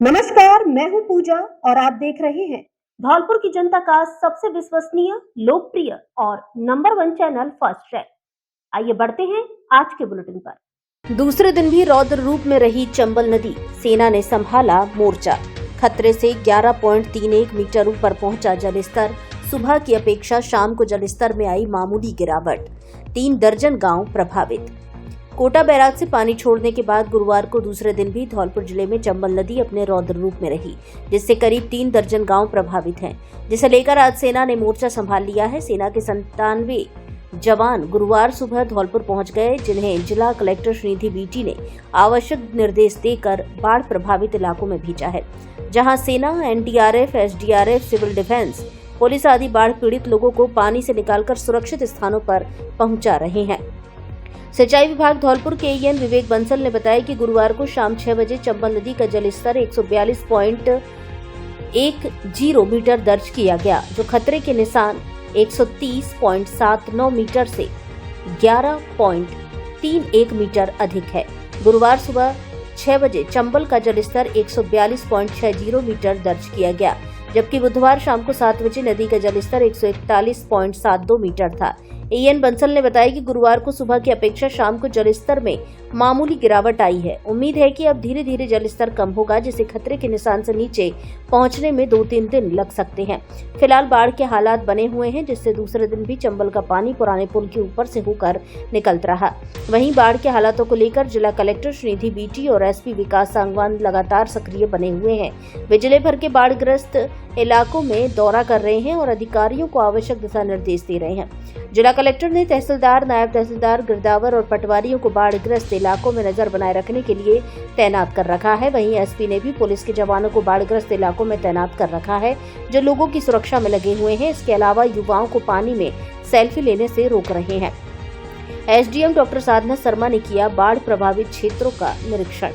नमस्कार, मैं हूं पूजा और आप देख रहे हैं धौलपुर की जनता का सबसे विश्वसनीय, लोकप्रिय और नंबर 1 चैनल फर्स्ट ट्रैक। आइए बढ़ते हैं आज के बुलेटिन पर। दूसरे दिन भी रौद्र रूप में रही चंबल नदी, सेना ने संभाला मोर्चा। खतरे से 11.31 मीटर ऊपर पहुंचा जलस्तर। सुबह की अपेक्षा शाम को जलस्तर में आई मामूली गिरावट। 3 दर्जन गांव प्रभावित। कोटा बैराज से पानी छोड़ने के बाद गुरुवार को दूसरे दिन भी धौलपुर जिले में चंबल नदी अपने रौद्र रूप में रही, जिससे करीब 3 दर्जन गांव प्रभावित हैं, जिसे लेकर आज सेना ने मोर्चा संभाल लिया है। सेना के 97 जवान गुरुवार सुबह धौलपुर पहुंच गए, जिन्हें जिला कलेक्टर श्रीनिधि बीटी ने आवश्यक निर्देश देकर बाढ़ प्रभावित इलाकों में भेजा है, जहां सेना, NDRF, SDRF, civil defence, police आदि बाढ़ पीड़ित लोगों को पानी से निकालकर सुरक्षित स्थानों पर पहुंचा रहे हैं। सिंचाई विभाग धौलपुर के एएन विवेक बंसल ने बताया कि गुरुवार को शाम 6 बजे चंबल नदी का जलस्तर 142.10 मीटर दर्ज किया गया, जो खतरे के निशान 130.79 मीटर से 11.31 मीटर अधिक है। गुरुवार सुबह 6 बजे चंबल का जलस्तर 142.60 मीटर दर्ज किया गया, जबकि बुधवार शाम को 7 बजे नदी का जलस्तर 141.72 मीटर था। एएन बंसल ने बताया कि गुरुवार को सुबह की अपेक्षा शाम को जलस्तर में मामूली गिरावट आई है। उम्मीद है कि अब धीरे धीरे जलस्तर कम होगा, जिससे खतरे के निशान से नीचे पहुंचने में 2-3 दिन लग सकते हैं। फिलहाल बाढ़ के हालात बने हुए हैं, जिससे दूसरे दिन भी चंबल का पानी पुराने पुल के ऊपर से होकर निकलता रहा। वहीं बाढ़ के हालातों को लेकर जिला कलेक्टर श्रीनिधि बीटी और एसपी विकास सांगवान लगातार सक्रिय बने हुए हैं। वे जिले भर के बाढ़ग्रस्त इलाकों में दौरा कर रहे हैं और अधिकारियों को आवश्यक दिशा निर्देश दे रहे हैं। जिला कलेक्टर ने तहसीलदार, नायब तहसीलदार, गिरदावर और पटवारियों को बाढ़ग्रस्त इलाकों में नजर बनाए रखने के लिए तैनात कर रखा है। वहीं एसपी ने भी पुलिस के जवानों को बाढ़ग्रस्त इलाकों में तैनात कर रखा है, जो लोगों की सुरक्षा में लगे हुए हैं। इसके अलावा युवाओं को पानी में सेल्फी लेने से रोक रहे हैं। एसडीएम डॉक्टर साधना शर्मा ने किया बाढ़ प्रभावित क्षेत्रों का निरीक्षण।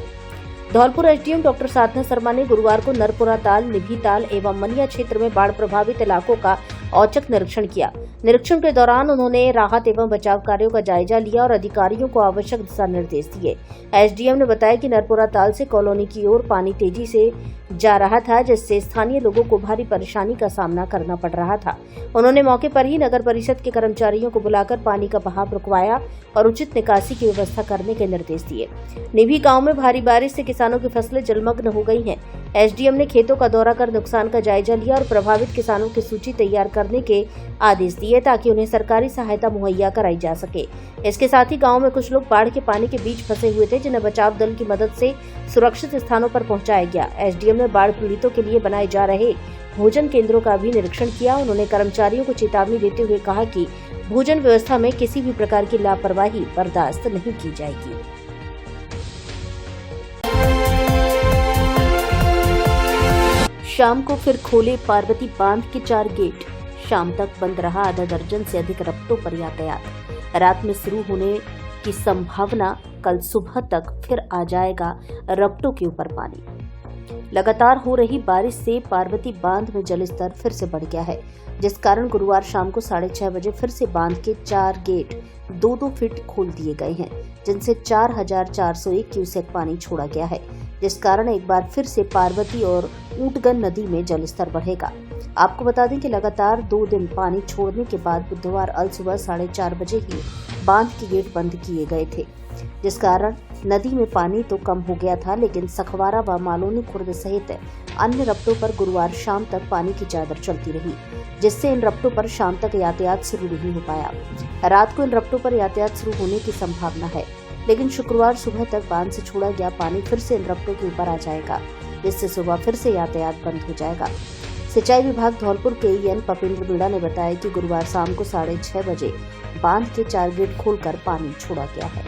धौलपुर एसडीएम डॉक्टर साधना शर्मा ने गुरुवार को नरपुरा ताल, निभी ताल एवं मनिया क्षेत्र में बाढ़ प्रभावित इलाकों का औचक निरीक्षण किया। निरीक्षण के दौरान उन्होंने राहत एवं बचाव कार्यों का जायजा लिया और अधिकारियों को आवश्यक दिशा निर्देश दिए। एसडीएम ने बताया कि नरपुरा ताल से कॉलोनी की ओर पानी तेजी से जा रहा था, जिससे स्थानीय लोगों को भारी परेशानी का सामना करना पड़ रहा था। उन्होंने मौके पर ही नगर परिषद के कर्मचारियों को बुलाकर पानी का बहाव रुकवाया और उचित निकासी की व्यवस्था करने के निर्देश दिए। निभी गांव में भारी बारिश से किसानों की फसलें जलमग्न हो गई हैं। एसडीएम ने खेतों का दौरा कर नुकसान का जायजा लिया और प्रभावित किसानों की सूची तैयार करने के आदेश दिए, ताकि उन्हें सरकारी सहायता मुहैया कराई जा सके। इसके साथ ही गांव में कुछ लोग बाढ़ के पानी के बीच फंसे हुए थे, जिन्हें बचाव दल की मदद से सुरक्षित स्थानों पर पहुंचाया गया। एसडीएम ने बाढ़ पीड़ितों के लिए बनाए जा रहे भोजन केंद्रों का भी निरीक्षण किया। उन्होंने कर्मचारियों को चेतावनी देते हुए कहा कि भोजन व्यवस्था में किसी भी प्रकार की लापरवाही बर्दाश्त नहीं की जाएगी। शाम को फिर खोले पार्वती बांध के 4 गेट। शाम तक बंद रहा आधा दर्जन से अधिक रपटों पर यातायात। रात में शुरू होने की संभावना, कल सुबह तक फिर आ जाएगा रपटों के ऊपर पानी। लगातार हो रही बारिश से पार्वती बांध में जलस्तर फिर से बढ़ गया है, जिस कारण गुरुवार शाम को 6:30 बजे फिर से बांध के 4 गेट 2-2 फीट खोल दिए गए हैं, जिनसे 4401 क्यूसेक पानी छोड़ा गया है, जिस कारण एक बार फिर से पार्वती और ऊंटगन नदी में जलस्तर बढ़ेगा। आपको बता दें कि लगातार 2 दिन पानी छोड़ने के बाद बुधवार अल सुबह 4:30 बजे ही बांध के गेट बंद किए गए थे, जिस कारण नदी में पानी तो कम हो गया था, लेकिन सखवारा व मालोनी खुर्द सहित अन्य रपटों पर गुरुवार शाम तक पानी की चादर चलती रही, जिससे इन रपटों पर शाम तक यातायात शुरू नहीं हो पाया। रात को इन रपटों पर यातायात शुरू होने की संभावना है, लेकिन शुक्रवार सुबह तक बांध से छोड़ा गया पानी फिर से इन रपटों के ऊपर आ जाएगा, जिससे सुबह फिर से यातायात बंद हो जाएगा। सिंचाई विभाग धौलपुर के एएन पपेंद्र मीणा ने बताया कि गुरुवार शाम को 6:30 बजे बांध के 4 गेट खोलकर पानी छोड़ा गया है।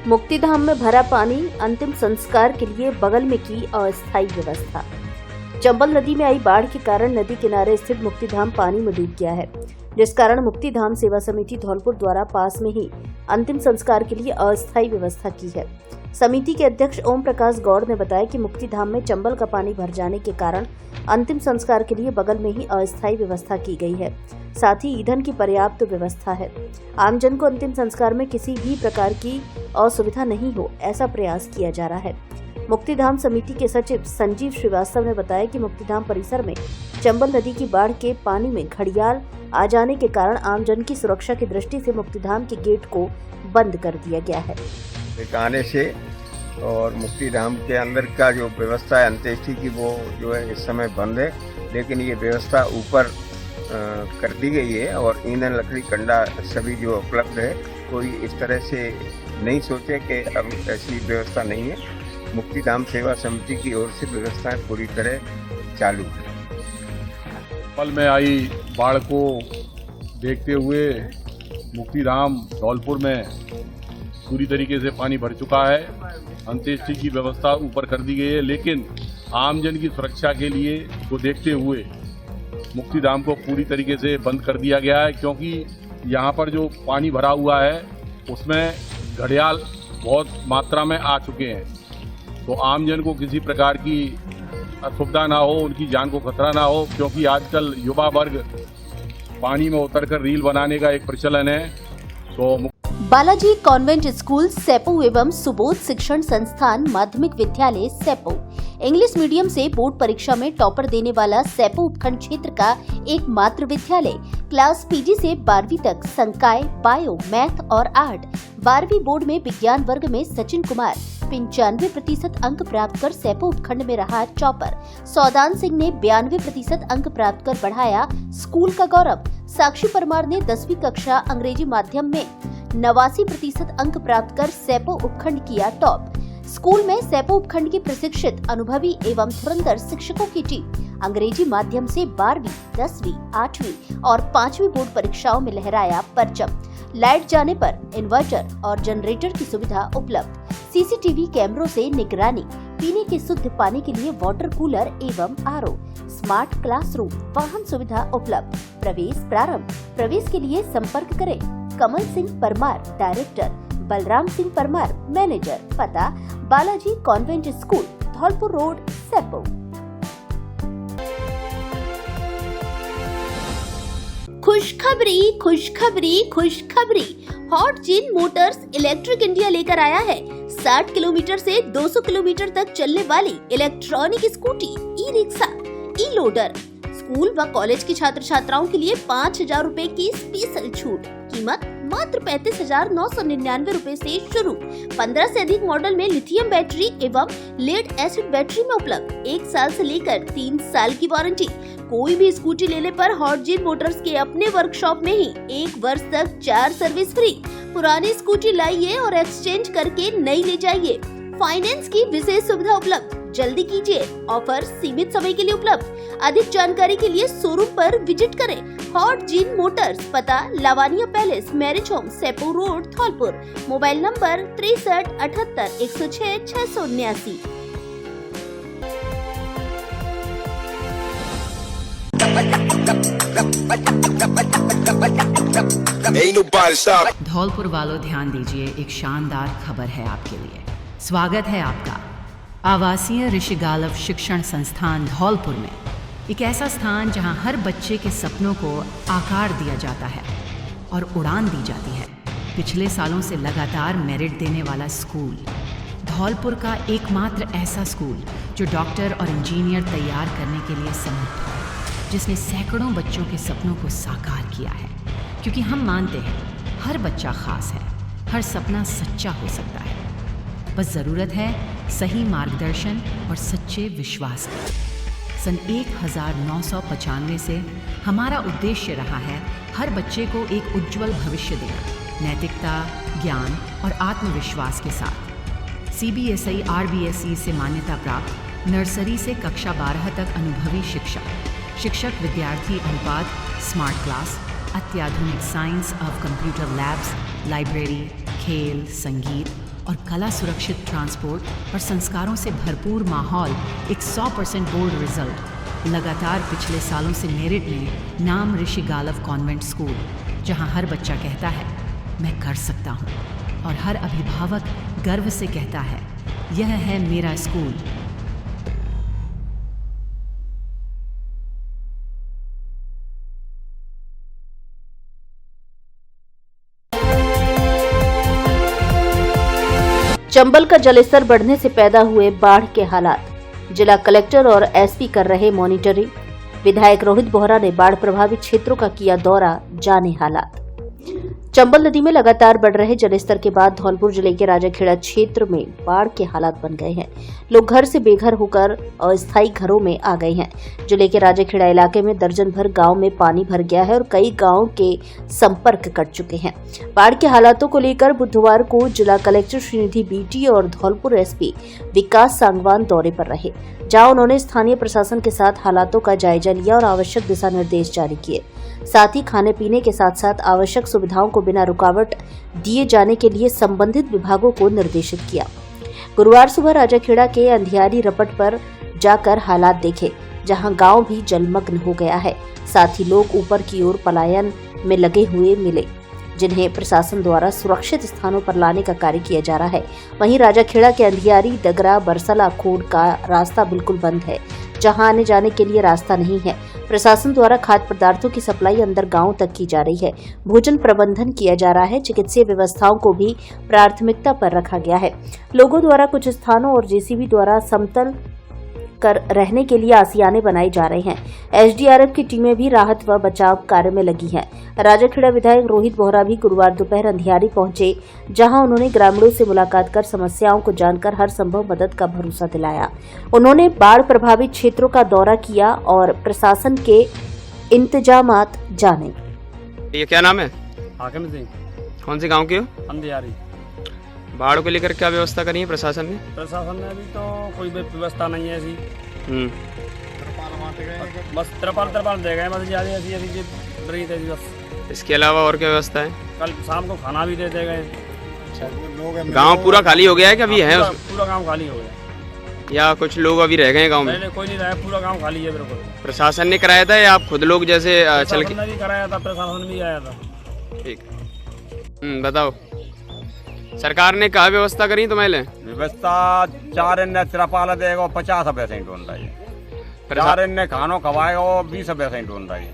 मुक्तिधाम में भरा पानी, अंतिम संस्कार के लिए बगल में की अस्थायी व्यवस्था। चंबल नदी में आई बाढ़ के कारण नदी किनारे स्थित मुक्तिधाम पानी में डूब गया है, जिस कारण मुक्तिधाम सेवा समिति धौलपुर द्वारा पास में ही अंतिम संस्कार के लिए अस्थायी व्यवस्था की है। समिति के अध्यक्ष ओम प्रकाश गौड़ ने बताया कि मुक्तिधाम में चंबल का पानी भर जाने के कारण अंतिम संस्कार के लिए बगल में ही अस्थायी व्यवस्था की गई है। साथ ही ईंधन की पर्याप्त व्यवस्था है। आमजन को अंतिम संस्कार में किसी भी प्रकार की असुविधा नहीं हो, ऐसा प्रयास किया जा रहा है। मुक्तिधाम समिति के सचिव संजीव श्रीवास्तव ने बताया कि मुक्तिधाम परिसर में चंबल नदी की बाढ़ के पानी में घड़ियाल आ जाने के कारण आमजन की सुरक्षा की दृष्टि से मुक्तिधाम के गेट को बंद कर दिया गया है। आने से और मुक्तिधाम के अंदर का जो व्यवस्था है अंत्येष्टि की, वो जो है इस समय बंद है, लेकिन ये व्यवस्था ऊपर कर दी गई है और ईंधन, लकड़ी, कंडा सभी जो उपलब्ध है। कोई इस तरह से नहीं सोचे कि अब ऐसी व्यवस्था नहीं है। मुक्तिधाम सेवा समिति की ओर से व्यवस्थाएं पूरी तरह चालू है। पल में आई बाढ़ को देखते हुए मुक्तिधाम धौलपुर में पूरी तरीके से पानी भर चुका है। अंत्येष्टि की व्यवस्था ऊपर कर दी गई है, लेकिन आमजन की सुरक्षा के लिए को देखते हुए मुक्तिधाम को पूरी तरीके से बंद कर दिया गया है, क्योंकि यहाँ पर जो पानी भरा हुआ है उसमें घड़ियाल बहुत मात्रा में आ चुके हैं। तो आमजन को किसी प्रकार की असुविधा ना हो, उनकी जान को खतरा ना हो, क्योंकि आजकल युवा वर्ग पानी में उतरकर रील बनाने का एक प्रचलन है। तो बालाजी कॉन्वेंट स्कूल सेपो एवं सुबोध शिक्षण संस्थान माध्यमिक विद्यालय सेपो इंग्लिश मीडियम से बोर्ड परीक्षा में टॉपर देने वाला सेपो उपखंड क्षेत्र का एकमात्र विद्यालय। क्लास पीजी से 12वीं तक संकाय, बायो, मैथ और आर्ट। 12वीं बोर्ड में विज्ञान वर्ग में सचिन कुमार 95% अंक प्राप्त कर सेपो उपखंड में रहा टॉपर। सौदान सिंह ने 92% अंक प्राप्त कर बढ़ाया स्कूल का गौरव। साक्षी परमार ने 10वीं कक्षा अंग्रेजी माध्यम में 89% अंक प्राप्त कर सेपो उपखंड किया टॉप। स्कूल में सेपो उपखंड की प्रशिक्षित, अनुभवी एवं धुरंधर शिक्षकों की टीम अंग्रेजी माध्यम से 12वीं, 10वीं, 8वीं और 5वीं बोर्ड परीक्षाओं में लहराया परचम। लाइट जाने पर इन्वर्टर और जनरेटर की सुविधा उपलब्ध। सीसीटीवी कैमरों से निगरानी, पीने के शुद्ध पानी के लिए वाटर कूलर एवं आरओ, स्मार्ट क्लासरूम, वाहन सुविधा उपलब्ध। प्रवेश प्रारंभ। प्रवेश के लिए संपर्क करें कमल सिंह परमार, डायरेक्टर, बलराम सिंह परमार, मैनेजर। पता Balaji convent school, Dholpur road, Saipau. खुशखबरी, खुशखबरी, खुशखबरी। Hot gin motors electric India लेकर आया है 60 किलोमीटर से 200 किलोमीटर तक चलने वाली इलेक्ट्रॉनिक स्कूटी, ई रिक्शा, ई लोडर। स्कूल व कॉलेज के छात्र छात्राओं के लिए 5,000 रूपए की स्पेशल छूट। कीमत मात्र 35,999 रूपए से शुरू। 15 से अधिक मॉडल में लिथियम बैटरी एवं लेड एसिड बैटरी में उपलब्ध। 1 साल से लेकर 3 साल की वारंटी। कोई भी स्कूटी लेने पर हॉट जिन मोटर्स के अपने वर्कशॉप में ही 1 वर्ष तक 4 सर्विस फ्री। पुरानी स्कूटी लाइए और एक्सचेंज करके नई ले जाइए। फाइनेंस की विशेष सुविधा उपलब्ध। जल्दी कीजिए, ऑफर सीमित समय के लिए उपलब्ध। अधिक जानकारी के लिए शोरूम पर विजिट करें। हॉट जिन मोटर्स, पता Lavania palace, marriage home, Saipau road, Dholpur. Mobile number 63 78 106 679। Dholpur वालों ध्यान दीजिए, एक शानदार खबर है आपके लिए। स्वागत है आपका आवासीय ऋषि गालव शिक्षण संस्थान धौलपुर में। एक ऐसा स्थान जहां हर बच्चे के सपनों को आकार दिया जाता है और उड़ान दी जाती है। पिछले सालों से लगातार मेरिट देने वाला स्कूल, धौलपुर का एकमात्र ऐसा स्कूल जो डॉक्टर और इंजीनियर तैयार करने के लिए समर्थ है, जिसने सैकड़ों बच्चों के सपनों को साकार किया है। क्योंकि हम मानते हैं हर बच्चा खास है, हर सपना सच्चा हो सकता है। बस ज़रूरत है सही मार्गदर्शन और सच्चे विश्वास की। सन 1995 से हमारा उद्देश्य रहा है हर बच्चे को एक उज्जवल भविष्य देना, नैतिकता, ज्ञान और आत्मविश्वास के साथ। CBSI RBSE से मान्यता प्राप्त नर्सरी से कक्षा 12 तक अनुभवी शिक्षक विद्यार्थी अनुपात, स्मार्ट क्लास, अत्याधुनिक science of computer labs, library, खेल, संगीत और कला सुरक्षित ट्रांसपोर्ट और संस्कारों से भरपूर माहौल, एक 100% बोर्ड रिजल्ट। लगातार पिछले सालों से मेरिट में नाम ऋषि गालव कॉन्वेंट स्कूल, जहां हर बच्चा कहता है मैं कर सकता हूं। और हर अभिभावक गर्व से कहता है, यह है मेरा स्कूल। चंबल का जलस्तर बढ़ने से पैदा हुए बाढ़ के हालात, जिला कलेक्टर और एसपी कर रहे मॉनिटरिंग। विधायक रोहित बोहरा ने बाढ़ प्रभावित क्षेत्रों का किया दौरा, जाने हालात। चंबल नदी में लगातार बढ़ रहे जलस्तर के बाद धौलपुर जिले के राजाखेड़ा क्षेत्र में बाढ़ के हालात बन गए हैं। लोग घर से बेघर होकर अस्थायी घरों में आ गए हैं। जिले के राजाखेड़ा इलाके में दर्जन भर गांव में पानी भर गया है और कई गांव के संपर्क कट चुके हैं। बाढ़ के हालातों को लेकर बुधवार को जिला कलेक्टर श्रीनिधि बीटी और धौलपुर एसपी विकास सांगवान दौरे पर रहे, जहां उन्होंने स्थानीय प्रशासन के साथ हालातों का जायजा लिया और आवश्यक दिशा निर्देश जारी किए। साथ ही खाने पीने के साथ साथ आवश्यक सुविधाओं को बिना रुकावट दिए जाने के लिए संबंधित विभागों को निर्देशित किया। गुरुवार सुबह राजाखेड़ा के अंधियारी रपट पर जाकर हालात देखे, जहां गांव भी जलमग्न हो गया है। साथ ही लोग ऊपर की ओर पलायन में लगे हुए मिले, जिन्हें प्रशासन द्वारा सुरक्षित स्थानों पर लाने का कार्य किया जा रहा है। वहीं राजाखेड़ा के अंधियारी, डगरा, बरसला खोड़ का रास्ता बिल्कुल बंद है, जहां आने जाने के लिए रास्ता नहीं है। प्रशासन द्वारा खाद्य पदार्थों की सप्लाई अंदर गांव तक की जा रही है। भोजन प्रबंधन किया जा रहा है। चिकित्सीय व्यवस्थाओं को भी प्राथमिकता पर रखा गया है। लोगों द्वारा कुछ स्थानों और जेसीबी द्वारा समतल कर रहने के लिए आसियाने बनाए जा रहे हैं। एसडीआरएफ की टीमें भी राहत व बचाव कार्य में लगी हैं। राजाखेड़ा विधायक रोहित बोहरा भी गुरुवार दोपहर अंधियारी पहुंचे, जहां उन्होंने ग्रामीणों से मुलाकात कर समस्याओं को जानकर हर संभव मदद का भरोसा दिलाया। उन्होंने बाढ़ प्रभावित क्षेत्रों का दौरा किया और प्रशासन के इंतजामात जाने। ये क्या नाम है? हाकिम सिंह, कौन से गांव के हो? अंधियारी। बाढ़ को लेकर क्या व्यवस्था करी है प्रशासन ने? प्रशासन ने अभी तो कोई भी व्यवस्था नहीं है ऐसी। बस त्रिपाल दे गए, बस ज्यादा ऐसी ऐसी रही थी बस। इसके अलावा और क्या व्यवस्था है? कल शाम को खाना भी दे गए। गांव पूरा खाली हो गया है? कभी है पूरा गांव खाली हो गया या कुछ लोग अभी रह गए गांव में? नहीं, कोई नहीं रहा, पूरा गांव खाली है बिल्कुल। प्रशासन ने कराया था या आप खुद लोग जैसे चल के? भी कराया था, प्रशासन भी आया था। ठीक, बताओ सरकार ने क्या व्यवस्था करी तुम्हें? व्यवस्था 4 ने तिरपाल देगा 50% होन रही है, 4 ने खानो खवाएगा वो 20% होन रही है।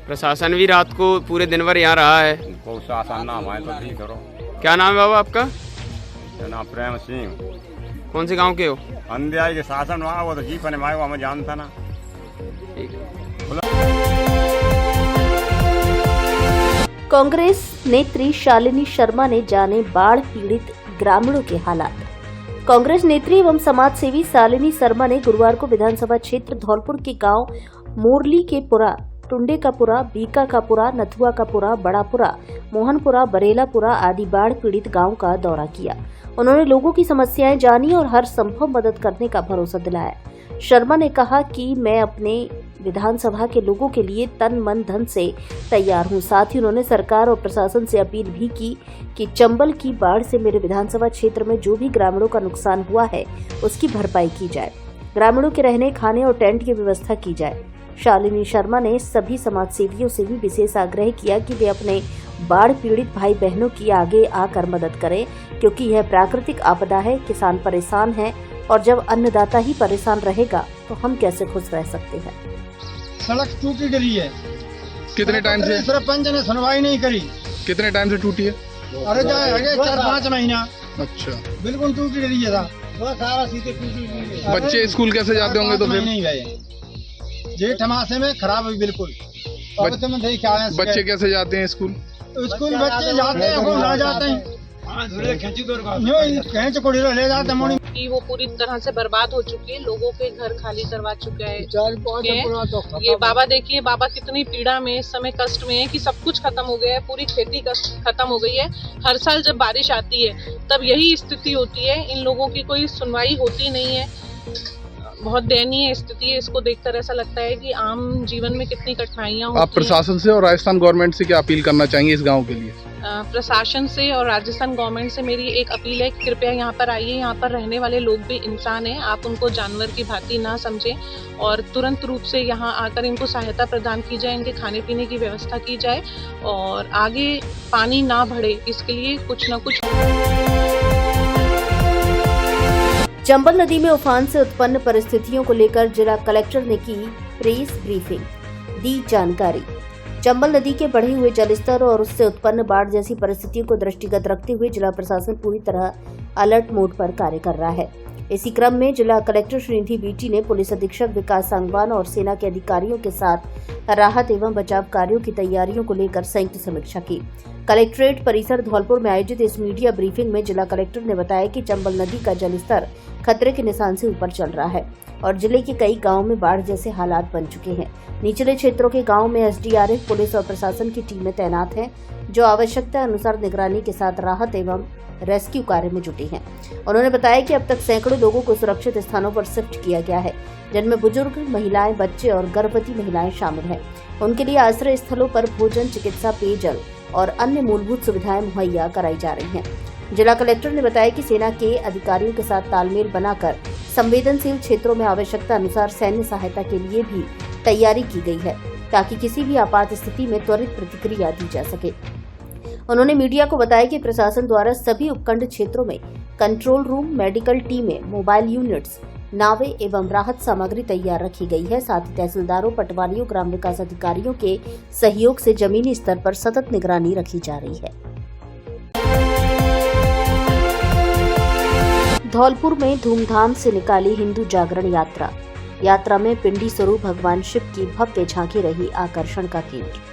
प्रशासन भी रात को पूरे दिन भर यहाँ रहा है। कोई शासन नाम है तो ठीक करो। क्या नाम है बाबा आपका? नाम प्रेम सिंह। कौन से गांव के हो? अंधियारी के शासन वहाँ वो तो जी पने माएगा, हमें जानता ना। कांग्रेस नेत्री शालिनी शर्मा ने जाने बाढ़ पीड़ित ग्रामीणों के हालात। कांग्रेस नेत्री एवं समाज सेवी शालिनी शर्मा ने गुरुवार को विधानसभा क्षेत्र धौलपुर के गांव मोरली के पुरा, टुंडे का पुरा, बीका का पुरा, नथुआ का पुरा, बड़ापुरा, मोहनपुरा, बरेलापुरा आदि बाढ़ पीड़ित गांव का दौरा किया। उन्होंने लोगों की समस्याएं जानी और हर संभव मदद करने का भरोसा दिलाया। शर्मा ने कहा कि मैं अपने विधानसभा के लोगों के लिए तन मन धन से तैयार हूं। साथ ही उन्होंने सरकार और प्रशासन से अपील भी की कि चंबल की बाढ़ से मेरे विधानसभा क्षेत्र में जो भी ग्रामीणों का नुकसान हुआ है उसकी भरपाई की जाए, ग्रामीणों के रहने, खाने और टेंट की व्यवस्था की जाए। शालिनी शर्मा ने सभी समाज सेवियों से भी विशेष आग्रह किया कि वे अपने बाढ़ पीड़ित भाई बहनों की आगे आकर मदद करें, क्योंकि यह प्राकृतिक आपदा है। किसान परेशान है और जब अन्नदाता ही परेशान रहेगा तो हम कैसे खुश रह सकते हैं। सड़क टूटी डली है। कितने टाइम से? सरपंच ने सुनवाई नहीं करी। कितने टाइम से टूटी है? अरे आगे 4-5 महीना। अच्छा, बिल्कुल टूटी डली है। बच्चे स्कूल कैसे जाते होंगे? तो फिर नहीं गए, जेठ मासे में खराब हुई बिल्कुल। बच्चे कैसे जाते हैं स्कूल? स्कूल बच्चे जाते हैं, वो ना जाते हैं, खेच कोड़ी ले जाते हैं। वो पूरी तरह से बर्बाद हो चुकी है, लोगों के घर खाली करवा चुके हैं। ये बाबा देखिए, बाबा कितनी पीड़ा में इस समय कष्ट में है कि सब कुछ खत्म हो गया है, पूरी खेती खत्म हो गई है। हर साल जब बारिश आती है तब यही स्थिति होती है, इन लोगों की कोई सुनवाई होती नहीं है। बहुत दयनीय स्थिति है। इसको देखकर ऐसा लगता है कि आम जीवन में कितनी कठिनाइयां होती हैं। आप प्रशासन से और राजस्थान गवर्नमेंट से क्या अपील करना चाहेंगे इस गांव के लिए? प्रशासन से और राजस्थान गवर्नमेंट से मेरी एक अपील है कि कृपया यहाँ पर आइए। यहाँ पर रहने वाले लोग भी इंसान हैं, आप उनको जानवर की भांति ना समझें और तुरंत रूप से यहाँ आकर इनको सहायता प्रदान की जाए, इनके खाने पीने की व्यवस्था की जाए और आगे पानी ना बढ़े इसके लिए कुछ न कुछ चंबल नदी में उफान से उत्पन्न परिस्थितियों को लेकर जिला कलेक्टर ने की प्रेस ब्रीफिंग, दी जानकारी। चंबल नदी के बढ़े हुए जलस्तर और उससे उत्पन्न बाढ़ जैसी परिस्थितियों को दृष्टिगत रखते हुए जिला प्रशासन पूरी तरह अलर्ट मोड पर कार्य कर रहा है। इसी क्रम में जिला कलेक्टर श्रीनिधि बीटी ने पुलिस अधीक्षक विकास सांगवान और सेना के अधिकारियों के साथ राहत एवं बचाव कार्यों की तैयारियों को लेकर संयुक्त समीक्षा की। कलेक्ट्रेट परिसर धौलपुर में आयोजित इस मीडिया ब्रीफिंग में जिला कलेक्टर ने बताया कि चंबल नदी का जलस्तर खतरे के निशान से ऊपर चल रहा है और जिले के कई गांवों में बाढ़ जैसे हालात बन चुके हैं। निचले क्षेत्रों के गांवों में एसडीआरएफ, पुलिस और प्रशासन की टीमें तैनात हैं, जो आवश्यकता अनुसार निगरानी के साथ राहत एवं रेस्क्यू कार्य में जुटी हैं। उन्होंने बताया कि अब तक सैकड़ों लोगों को सुरक्षित स्थानों पर शिफ्ट किया गया है, जिनमें बुजुर्ग, महिलाएं, बच्चे और गर्भवती महिलाएं शामिल हैं। उनके लिए आश्रय स्थलों पर भोजन, चिकित्सा, पेयजल और अन्य मूलभूत सुविधाएं मुहैया कराई जा रही हैं। जिला कलेक्टर ने बताया कि सेना के अधिकारियों के साथ तालमेल बनाकर संवेदनशील क्षेत्रों में आवश्यकता अनुसार सैन्य सहायता के लिए भी तैयारी की गई है, ताकि किसी भी आपात स्थिति में त्वरित प्रतिक्रिया दी जा सके। उन्होंने मीडिया को बताया कि प्रशासन द्वारा सभी उपखंड क्षेत्रों में कंट्रोल रूम, मेडिकल टीमें, मोबाइल यूनिट्स, नावें एवं राहत सामग्री तैयार रखी गई है। साथ ही तहसीलदारों, पटवारियों, ग्राम विकास अधिकारियों के सहयोग से जमीनी स्तर पर सतत निगरानी रखी जा रही है। धौलपुर में धूमधाम से निकाली हिंदू जागरण यात्रा। यात्रा में पिंडी स्वरूप भगवान शिव की भव्य झांकी रही आकर्षण का केंद्र।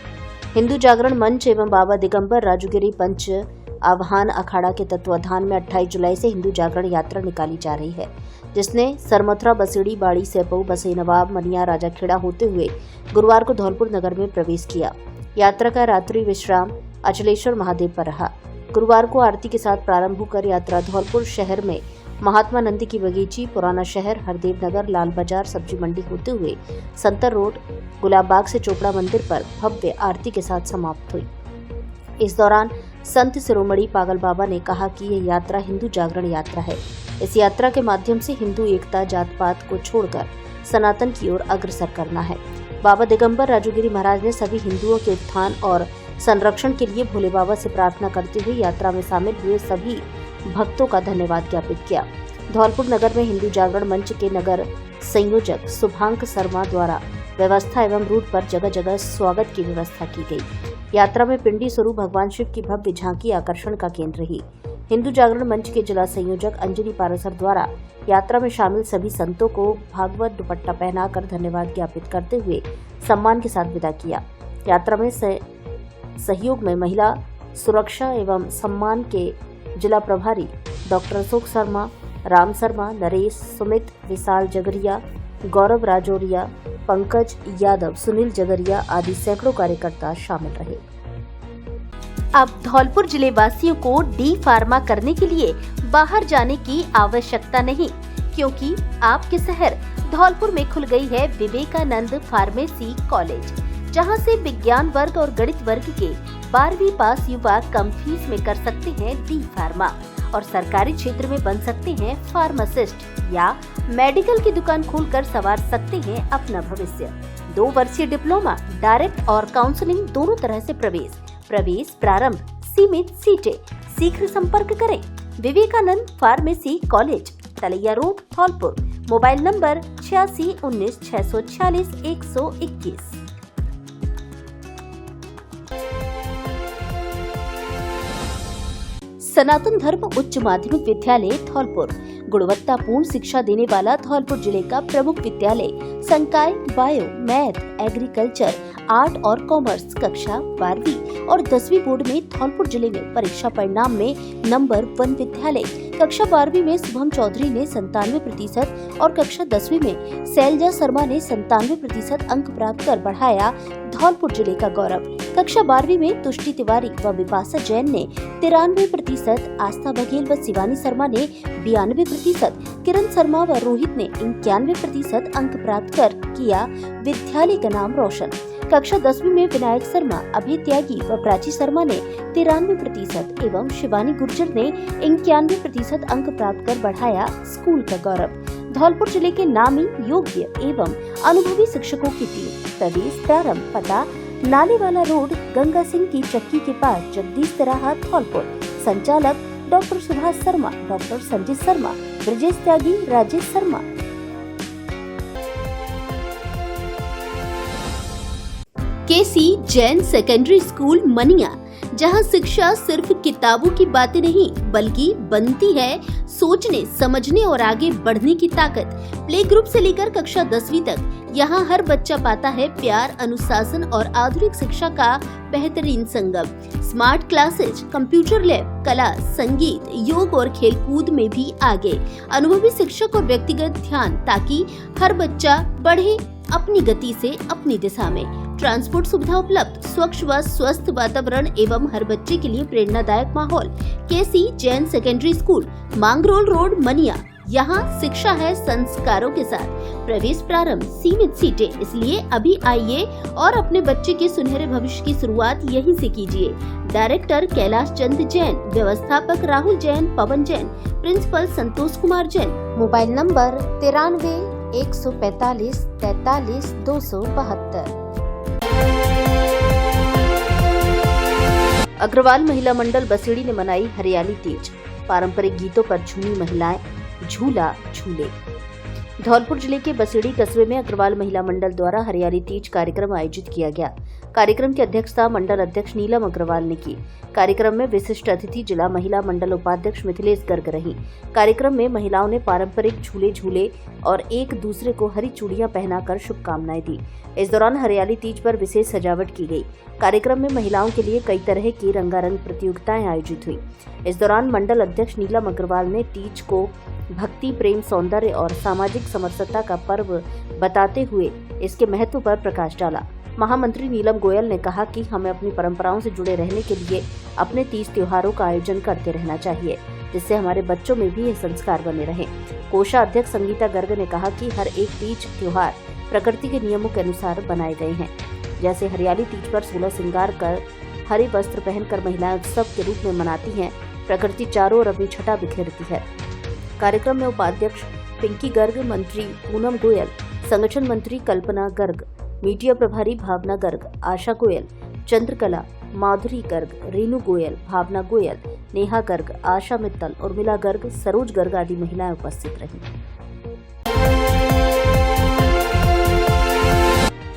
हिंदू जागरण मंच एवं बाबा दिगंबर राजूगिरी पंच आह्वान अखाड़ा के तत्वाधान में 28 जुलाई से हिंदू जागरण यात्रा निकाली जा रही है, जिसने सरमथुरा, बसेड़ी, बाड़ी, सेपऊ, बसई नवाब, मनिया, राजाखेड़ा होते हुए गुरुवार को धौलपुर नगर में प्रवेश किया। यात्रा का रात्रि विश्राम अचलेश्वर महादेव पर रहा। गुरुवार को आरती के साथ प्रारंभ होकर यात्रा धौलपुर शहर में महात्मा नंदी की बगीची, पुराना शहर, हरदेव नगर, लाल बाजार, सब्जी मंडी होते हुए संतर रोड, गुलाब बाग से चोपड़ा मंदिर पर भव्य आरती के साथ समाप्त हुई। इस दौरान संत शिरोमणि पागल बाबा ने कहा कि यह यात्रा हिंदू जागरण यात्रा है। इस यात्रा के माध्यम से हिंदू एकता, जात पात को छोड़कर सनातन की ओर अग्रसर करना है। बाबा दिगंबर राजूगिरी महाराज ने सभी हिंदुओं के उत्थान और संरक्षण के लिए भोले बाबा से प्रार्थना करते हुए यात्रा में शामिल हुए सभी भक्तों का धन्यवाद ज्ञापित किया। धौलपुर नगर में हिंदू जागरण मंच के नगर संयोजक शुभांक शर्मा द्वारा व्यवस्था एवं रूट पर जगह जगह स्वागत की व्यवस्था की गई। यात्रा में पिंडी स्वरूप भगवान शिव की भव्य झांकी आकर्षण का केंद्र रही। हिंदू जागरण मंच के जिला संयोजक अंजलि पारासर द्वारा यात्रा में शामिल सभी संतों को भागवत दुपट्टा पहनाकर धन्यवाद ज्ञापित करते हुए सम्मान के साथ विदा किया। यात्रा में सहयोग में महिला सुरक्षा एवं सम्मान के जिला प्रभारी डॉक्टर अशोक शर्मा, राम शर्मा, नरेश, सुमित, विशाल जगरिया, गौरव राजौरिया, पंकज यादव, सुनील जगरिया आदि सैकड़ों कार्यकर्ता शामिल रहे। अब धौलपुर जिले वासियों को डी फार्मा करने के लिए बाहर जाने की आवश्यकता नहीं, क्योंकि आपके शहर धौलपुर में खुल गई है विवेकानंद फार्मेसी कॉलेज, जहां से विज्ञान वर्ग और गणित वर्ग के 12वीं पास युवा कम फीस में कर सकते हैं डी फार्मा और सरकारी क्षेत्र में बन सकते हैं फार्मासिस्ट या मेडिकल की दुकान खोलकर संवार सकते हैं अपना भविष्य। 2 वर्षीय डिप्लोमा, डायरेक्ट और काउंसलिंग दोनों तरह से प्रवेश प्रारंभ, सीमित सीटें। शीघ्र संपर्क करें Vivekanand pharmacy college, Talaiya road, Dholpur. Mobile number 86 19 646 121। Sanatan Dharm उच्च माध्यमिक विद्यालय धौलपुर गुणवत्तापूर्ण शिक्षा देने वाला धौलपुर जिले का प्रमुख विद्यालय। संकाय बायो, मैथ, एग्रीकल्चर, आर्ट और कॉमर्स कक्षा 12वीं और 10वीं बोर्ड में धौलपुर जिले में परीक्षा परिणाम में नंबर 1 विद्यालय। कक्षा 12वीं में शुभम चौधरी ने 97% और कक्षा 10वीं में शैलजा शर्मा ने 97% अंक प्राप्त कर बढ़ाया धौलपुर जिले का गौरव। कक्षा 12वीं में तुष्टि तिवारी व विपाशा जैन ने 93%, आस्था बघेल व शिवानी शर्मा ने 92%, किरण शर्मा व रोहित ने 91% अंक प्राप्त कर किया विद्यालय का नाम रोशन। कक्षा 10वीं में विनायक शर्मा, अभय त्यागी व प्राची शर्मा ने 93% एवं शिवानी गुर्जर ने 91% अंक प्राप्त कर बढ़ाया स्कूल का गौरव। धौलपुर जिले के नामी, योग्य एवं अनुभवी शिक्षकों की टीम। प्रवेश प्रारंभ, पता नालेवाला रोड, गंगा सिंह की चक्की के पास, जगदीश तिराहा, धौलपुर। संचालक डॉक्टर सुभाष शर्मा, डॉक्टर संजीत शर्मा, ब्रजेश त्यागी, राजेश शर्मा। केसी जैन सेकेंडरी स्कूल मनिया, जहां शिक्षा सिर्फ किताबों की बातें नहीं बल्कि बनती है सोचने, समझने और आगे बढ़ने की ताकत। प्ले ग्रुप से लेकर कक्षा 10वीं तक यहां हर बच्चा पाता है प्यार, अनुशासन और आधुनिक शिक्षा का बेहतरीन संगम। स्मार्ट क्लासेज, कंप्यूटर लैब, कला, संगीत, योग और खेलकूद में भी आगे। अनुभवी शिक्षक और व्यक्तिगत ध्यान ताकि हर बच्चा बढ़े अपनी गति से, अपनी दिशा में। ट्रांसपोर्ट सुविधा उपलब्ध, स्वच्छ व स्वस्थ वातावरण एवं हर बच्चे के लिए प्रेरणादायक माहौल। KC Jain secondary school, Mangrol road, Maniya. यहाँ शिक्षा है संस्कारों के साथ। प्रवेश प्रारंभ, सीमित सीटें, इसलिए अभी आइए और अपने बच्चे के सुनहरे भविष्य की शुरुआत यहीं से कीजिए। डायरेक्टर कैलाश चंद जैन, व्यवस्थापक Rahul Jain, Pawan Jain, principal Santosh Kumar Jain. Mobile number 93 145 43 272। Agarwal महिला मंडल बसेड़ी ने मनाई हरियाली तीज। पारंपरिक गीतों पर झूमी महिलाएं, झूला झूले। धौलपुर जिले के बसेड़ी कस्बे में अग्रवाल महिला मंडल द्वारा हरियाली तीज कार्यक्रम आयोजित किया गया। कार्यक्रम की अध्यक्षता मंडल अध्यक्ष नीलम अग्रवाल ने की। कार्यक्रम में विशिष्ट अतिथि जिला महिला मंडल उपाध्यक्ष मिथिलेश गर्ग रही। कार्यक्रम में महिलाओं ने पारंपरिक झूले झूले और एक दूसरे को हरी चूड़ियां पहनाकर शुभकामनाएं दी। इस दौरान हरियाली तीज पर विशेष सजावट की गई। कार्यक्रम में महिलाओं के लिए कई तरह की रंगारंग प्रतियोगिताएं आयोजित हुई। इस दौरान मंडल अध्यक्ष नीलम अग्रवाल ने तीज को भक्ति, प्रेम, सौंदर्य और सामाजिक समरसता का पर्व बताते हुए इसके महत्व पर प्रकाश डाला। महामंत्री नीलम गोयल ने कहा कि हमें अपनी परंपराओं से जुड़े रहने के लिए अपने तीज त्योहारों का आयोजन करते रहना चाहिए, जिससे हमारे बच्चों में भी ये संस्कार बने रहें। कोषाध्यक्ष संगीता गर्ग ने कहा कि हर एक तीज त्योहार प्रकृति के नियमों के अनुसार बनाए गए हैं। जैसे हरियाली तीज पर 16 श्रृंगार कर हरे वस्त्र पहनकर महिलाएं उत्सव के रूप में मनाती हैं। प्रकृति चारों ओर अपनी छटा बिखेरती है। कार्यक्रम में उपाध्यक्ष पिंकी गर्ग, मंत्री पूनम गोयल, संगठन मंत्री कल्पना गर्ग, मीडिया प्रभारी भावना गर्ग, आशा गोयल, चंद्रकला, माधुरी गर्ग, रीनू गोयल, भावना गोयल, नेहा गर्ग, आशा मित्तल, उर्मिला गर्ग, सरोज गर्ग आदि महिलाएं उपस्थित रहीं।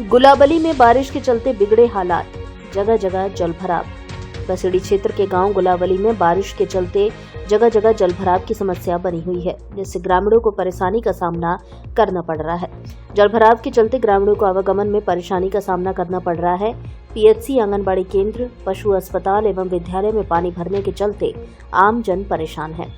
गुलाबली में बारिश के चलते बिगड़े हालात, जगह जगह जलभराव। बसेड़ी क्षेत्र के गांव गुलाबली में बारिश के चलते जगह जगह जलभराव की समस्या बनी हुई है, जिससे ग्रामीणों को परेशानी का सामना करना पड़ रहा है। जलभराव के चलते ग्रामीणों को आवागमन में परेशानी का सामना करना पड़ रहा है। पीएचसी, आंगनबाड़ी केंद्र, पशु अस्पताल एवं विद्यालय में पानी भरने के चलते आम जन परेशान है।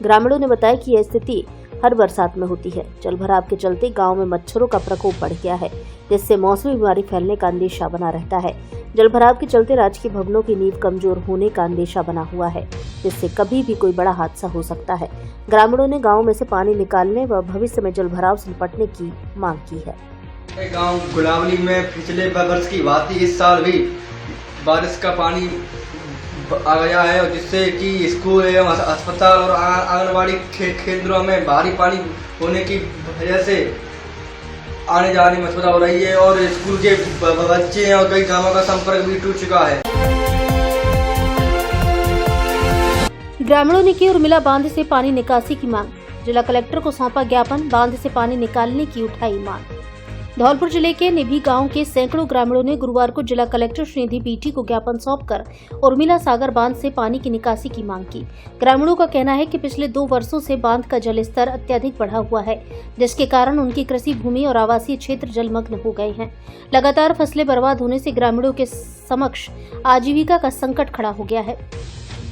ग्रामीणों ने बताया कि यह स्थिति हर बरसात में होती है। जलभराव के चलते गांव में मच्छरों का प्रकोप बढ़ गया है, जिससे मौसमी बीमारी फैलने का अंदेशा बना रहता है। जलभराव के चलते राजकीय भवनों की नींव कमजोर होने का अंदेशा बना हुआ है, जिससे कभी भी कोई बड़ा हादसा हो सकता है। ग्रामीणों ने गांव में से पानी निकालने व भविष्य में जलभराव से निपटने की मांग की है। गांव गुलावली में पिछले वर्ष की बात थी, इस साल भी बारिश का पानी आ गया है, जिससे कि स्कूल एवं अस्पताल और आंगनबाड़ी केंद्रों में भारी पानी होने की वजह से आने जाने में असुविधा हो रही है और स्कूल के बच्चे और कई गांवों का संपर्क भी टूट चुका है। ग्रामीणों ने की उर्मिला बांध से पानी निकासी की मांग। जिला कलेक्टर को सौंपा ज्ञापन, बांध से पानी निकालने की उठाई मांग। धौलपुर जिले के निभी गांव के सैकड़ों ग्रामीणों ने गुरुवार को जिला कलेक्टर श्रीनिधि पीठी को ज्ञापन सौंपकर उर्मिला सागर बांध से पानी की निकासी की मांग की। ग्रामीणों का कहना है कि पिछले 2 वर्षों से बांध का जलस्तर अत्यधिक बढ़ा हुआ है, जिसके कारण उनकी कृषि भूमि और आवासीय क्षेत्र जलमग्न हो गए हैं। लगातार फसलें बर्बाद होने से ग्रामीणों के समक्ष आजीविका का संकट खड़ा हो गया है।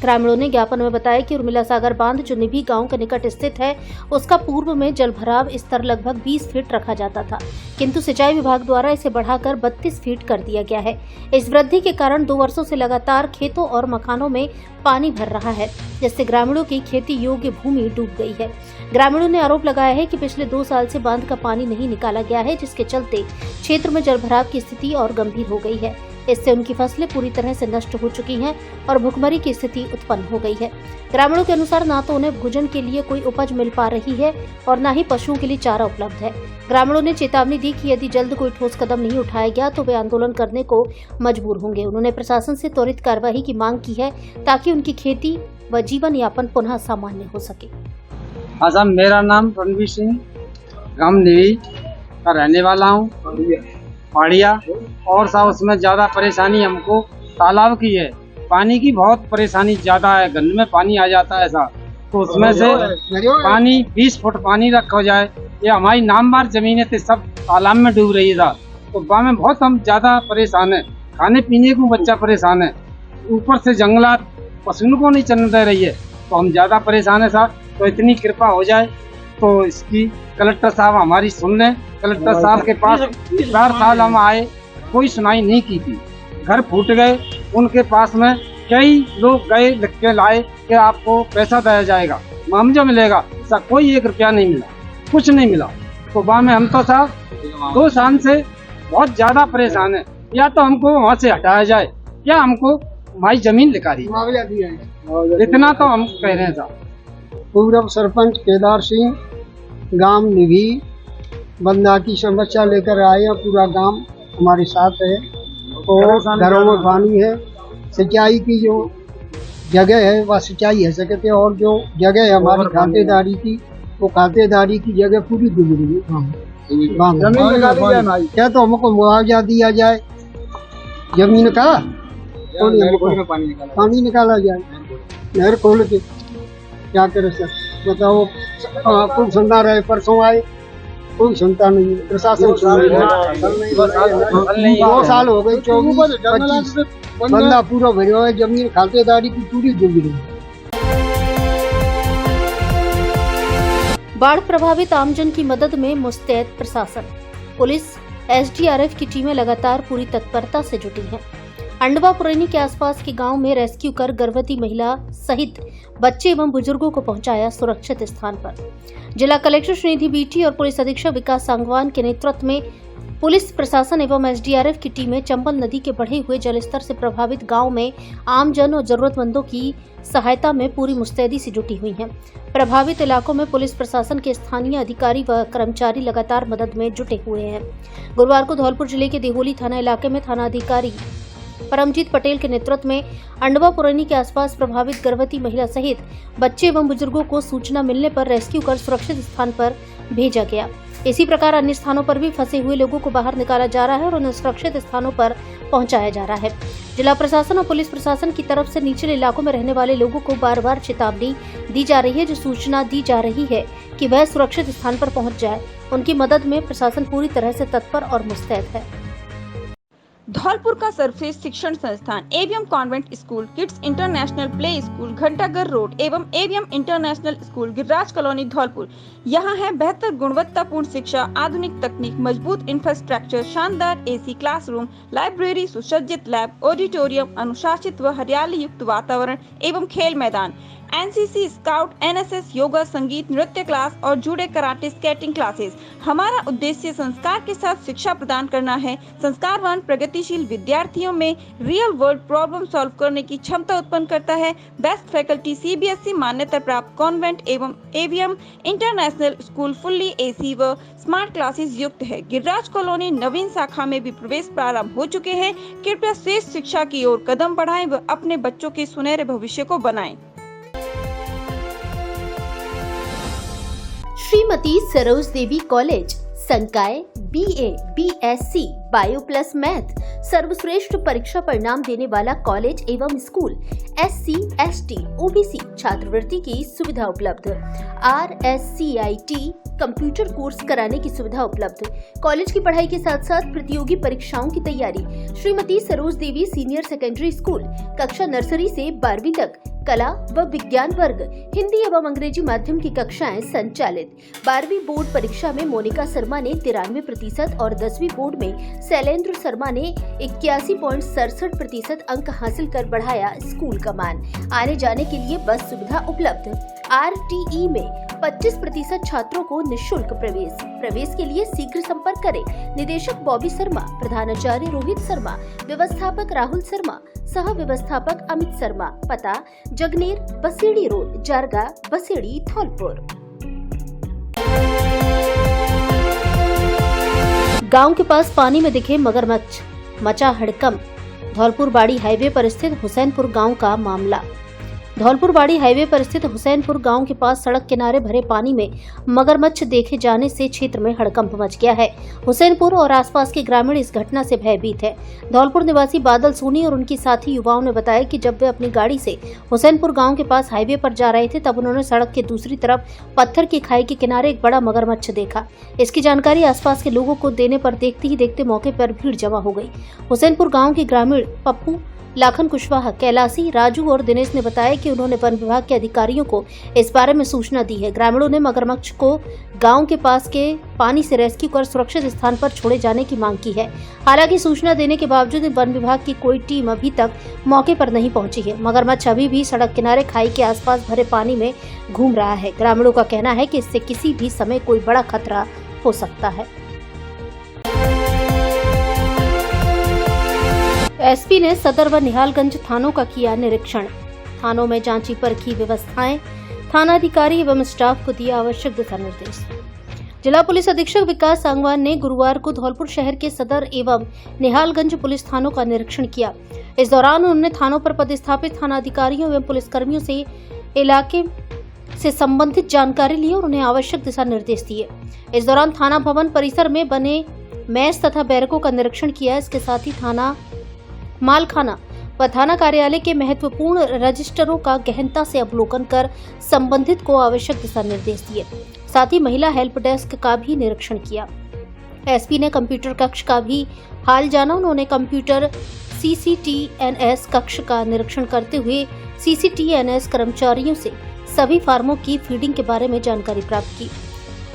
ग्रामीणों ने ज्ञापन में बताया कि उर्मिला सागर बांध जो निभी गांव के निकट स्थित है, उसका पूर्व में जलभराव स्तर लगभग 20 फीट रखा जाता था, किंतु सिंचाई विभाग द्वारा इसे बढ़ाकर 32 फीट कर दिया गया है। इस वृद्धि के कारण 2 वर्षों से लगातार खेतों और मकानों में पानी भर रहा है, जिससे ग्रामीणों की खेती योग्य भूमि डूब गई है। ग्रामीणों ने आरोप लगाया है कि पिछले 2 साल से बांध का पानी नहीं निकाला गया है, जिसके चलते क्षेत्र में जलभराव की स्थिति और गंभीर हो गई है। इससे उनकी फसलें पूरी तरह से नष्ट हो चुकी हैं और भुखमरी की स्थिति उत्पन्न हो गई है। ग्रामीणों के अनुसार ना तो उन्हें भोजन के लिए कोई उपज मिल पा रही है और न ही पशुओं के लिए चारा उपलब्ध है। ग्रामीणों ने चेतावनी दी कि यदि जल्द कोई ठोस कदम नहीं उठाया गया तो वे आंदोलन करने को मजबूर होंगे। उन्होंने प्रशासन से त्वरित कार्रवाई की मांग की है ताकि उनकी खेती व जीवन यापन पुनः सामान्य हो सके। हाँ साहब, मेरा नाम रणवीर सिंह, गांव निवी का रहने वाला हूँ, पहाड़िया। और साहब उसमें ज्यादा परेशानी हमको तालाब की है, पानी की बहुत परेशानी ज्यादा है, गंद में पानी आ जाता है साहब, तो उसमें से पानी 20 फुट पानी रखा जाए। ये हमारी नामवार जमीनें थे सब तालाब में डूब रही है साहब, तो गाँव में बहुत हम ज्यादा परेशान है, खाने पीने को बच्चा परेशान है, ऊपर से जंगलात पशुओं को नहीं चलने दे रही है, तो हम ज्यादा परेशान है साहब। तो इतनी कृपा हो जाए तो इसकी कलेक्टर साहब हमारी सुन लें। कलेक्टर साहब के पास 4 साल हम आए, कोई सुनाई नहीं की थी, घर फूट गए, उनके पास में कई लोग गए, लिख के लाए कि आपको पैसा दिया जाएगा, मुआवजा मिलेगा, साहब कोई 1 रुपया नहीं मिला, कुछ नहीं मिला। तो वहाँ में हम तो साहब 2 साल से बहुत ज्यादा परेशान है, या तो हमको वहाँ से हटाया जाए या हमको हमारी जमीन लिखा दी, इतना तो हम कह रहे हैं साहब। पूर्व सरपंच केदार सिंह, गांव निभी, बंदा की समस्या लेकर आए हैं। पूरा गांव हमारे साथ है और घरों में पानी है, सिंचाई की जो जगह है वह सिंचाई है सकते, और जो जगह है हमारी खातेदारी की, वो खातेदारी की जगह पूरी डूब रही है। क्या तो हमको मुआवजा दिया जाए जमीन का, पानी निकाला जाए नहर खोल के, क्या करे सर बताओ। खूब सुनना रहे, परसों आए कोई सुनता नहीं, प्रशासन 2 साल हो गए, 24-25 बंदा पूरा भरा है, जमीन खातेदारी की पूरी डूब रही है। बाढ़ प्रभावित आमजन की मदद में मुस्तैद प्रशासन, पुलिस, एसडीआरएफ की टीमें लगातार पूरी तत्परता से जुटी हैं। अंडवा पुरैनी के आसपास के गांव में रेस्क्यू कर गर्भवती महिला सहित बच्चे एवं बुजुर्गों को पहुंचाया सुरक्षित स्थान पर। जिला कलेक्टर श्रीनिधि बीटी और पुलिस अधीक्षक विकास सांगवान के नेतृत्व में पुलिस प्रशासन एवं एसडीआरएफ की टीमें चंबल नदी के बढ़े हुए जलस्तर से प्रभावित गांव में आमजन और जरूरतमंदों की सहायता में पूरी मुस्तैदी से जुटी हुई हैं। प्रभावित इलाकों में पुलिस प्रशासन के स्थानीय अधिकारी व कर्मचारी लगातार मदद में जुटे हुए हैं। गुरुवार को धौलपुर जिले के देहोली थाना इलाके में थानाधिकारी परमजीत पटेल के नेतृत्व में अंडवा पुरैनी के आसपास प्रभावित गर्भवती महिला सहित बच्चे एवं बुजुर्गों को सूचना मिलने पर रेस्क्यू कर सुरक्षित स्थान पर भेजा गया। इसी प्रकार अन्य स्थानों पर भी फंसे हुए लोगों को बाहर निकाला जा रहा है और उन्हें सुरक्षित स्थानों पर पहुंचाया जा रहा है। जिला प्रशासन और पुलिस प्रशासन की तरफ से निचले इलाकों में रहने वाले लोगों को बार बार चेतावनी दी जा रही है, जो सूचना दी जा रही है कि वह सुरक्षित स्थान पर पहुंच जाए। उनकी मदद में प्रशासन पूरी तरह से तत्पर और मुस्तैद है। धौलपुर का सर्वश्रेष्ठ शिक्षण संस्थान AVM convent school, kids international play school, Ghantaghar road एवं AVM international school, Giriraj colony, Dholpur. यहाँ है बेहतर गुणवत्तापूर्ण शिक्षा, आधुनिक तकनीक, मजबूत इंफ्रास्ट्रक्चर, शानदार एसी क्लासरूम, लाइब्रेरी, सुसज्जित लैब, ऑडिटोरियम, अनुशासित व हरियाली युक्त वातावरण एवं खेल मैदान, एनसीसी, स्काउट, एनएसएस, योगा, संगीत, नृत्य क्लास और जूडो, कराटे, स्केटिंग क्लासेस। हमारा उद्देश्य संस्कार के साथ शिक्षा प्रदान करना है। संस्कारवान प्रगतिशील विद्यार्थियों में रियल वर्ल्ड प्रॉब्लम सॉल्व करने की क्षमता उत्पन्न करता है। बेस्ट फैकल्टी सीबीएसई मान्यता प्राप्त कॉन्वेंट एवं AVM international school fully AC व स्मार्ट क्लासेस युक्त है। गिरिराज कॉलोनी नवीन शाखा में भी प्रवेश प्रारंभ हो चुके हैं। कृपया श्रेष्ठ शिक्षा की ओर कदम बढ़ाएं व अपने बच्चों के सुनहरे भविष्य को बनाएं। श्रीमती सरोज देवी कॉलेज, संकाय BA, BSc, bio plus math, सर्वश्रेष्ठ परीक्षा परिणाम देने वाला कॉलेज एवं स्कूल। SC, ST, OBC छात्रवृत्ति की सुविधा उपलब्ध। RSCIT कंप्यूटर कोर्स कराने की सुविधा उपलब्ध। कॉलेज की पढ़ाई के साथ साथ प्रतियोगी परीक्षाओं की तैयारी। श्रीमती सरोज देवी सीनियर सेकेंडरी स्कूल, कक्षा नर्सरी से 12वीं तक, कला व विज्ञान वर्ग, हिंदी एवं अंग्रेजी माध्यम की कक्षाएं संचालित। 12वीं बोर्ड परीक्षा में मोनिका शर्मा ने 93% और 10वीं बोर्ड में शैलेंद्र शर्मा ने 81.67% अंक हासिल कर बढ़ाया स्कूल का मान। आने जाने के लिए बस सुविधा उपलब्ध। RTE में 25% छात्रों को निःशुल्क प्रवेश के लिए शीघ्र संपर्क करें। निदेशक बॉबी शर्मा, प्रधानाचार्य रोहित शर्मा, व्यवस्थापक राहुल शर्मा, सह व्यवस्थापक अमित शर्मा। पता जगनेर बसेड़ी रोड, जारगा बसेड़ी, धौलपुर। गांव के पास पानी में दिखे मगरमच्छ, मचा हड़कंप। धौलपुर बाड़ी हाईवे पर स्थित हुसैनपुर गांव का मामला। धौलपुर बाड़ी हाईवे पर स्थित हुसैनपुर गांव के पास सड़क किनारे भरे पानी में मगरमच्छ देखे जाने से क्षेत्र में हड़कंप मच गया है। हुसैनपुर और आसपास के ग्रामीण इस घटना से भयभीत है। धौलपुर निवासी बादल सोनी और उनकी साथी युवाओं ने बताया कि जब वे अपनी गाड़ी से हुसैनपुर गांव के पास हाईवे पर जा रहे थे, तब उन्होंने सड़क के दूसरी तरफ पत्थर की खाई के किनारे एक बड़ा मगरमच्छ देखा। इसकी जानकारी आसपास के लोगों को देने पर देखते ही देखते मौके पर भीड़ जमा हो गई। हुसैनपुर गाँव के ग्रामीण पप्पू, लाखन कुशवाहा, कैलाशी, राजू और दिनेश ने बताया कि उन्होंने वन विभाग के अधिकारियों को इस बारे में सूचना दी है। ग्रामीणों ने मगरमच्छ को गांव के पास के पानी से रेस्क्यू कर सुरक्षित स्थान पर छोड़े जाने की मांग की है। हालांकि सूचना देने के बावजूद वन विभाग की कोई टीम अभी तक मौके पर नहीं पहुंची है। मगरमच्छ अभी भी सड़क किनारे खाई के आसपास भरे पानी में घूम रहा है। ग्रामीणों का कहना है कि इससे किसी भी समय कोई बड़ा खतरा हो सकता है। एसपी ने सदर व निहालगंज थानों का किया निरीक्षण। थानों में जांची परखी व्यवस्थाएं, थानाधिकारी एवं स्टाफ को दिया आवश्यक दिशा निर्देश। जिला पुलिस अधीक्षक विकास सांगवान ने गुरुवार को धौलपुर शहर के सदर एवं निहालगंज पुलिस थानों का निरीक्षण किया। इस दौरान उन्होंने थानों पर पदस्थापित थानाधिकारियों एवं पुलिसकर्मियों से इलाके से संबंधित जानकारी ली और उन्हें आवश्यक दिशा निर्देश दिए। इस दौरान थाना भवन परिसर में बने मेस तथा बैरकों का निरीक्षण किया। इसके साथ ही थाना मालखाना व थाना कार्यालय के महत्वपूर्ण रजिस्टरों का गहनता से अवलोकन कर संबंधित को आवश्यक दिशा निर्देश दिए। साथ ही महिला हेल्प डेस्क का भी निरीक्षण किया। एसपी ने कंप्यूटर कक्ष का भी हाल जाना। उन्होंने कंप्यूटर CCTNS कक्ष का निरीक्षण करते हुए CCTNS कर्मचारियों से सभी फार्मों की फीडिंग के बारे में जानकारी प्राप्त की।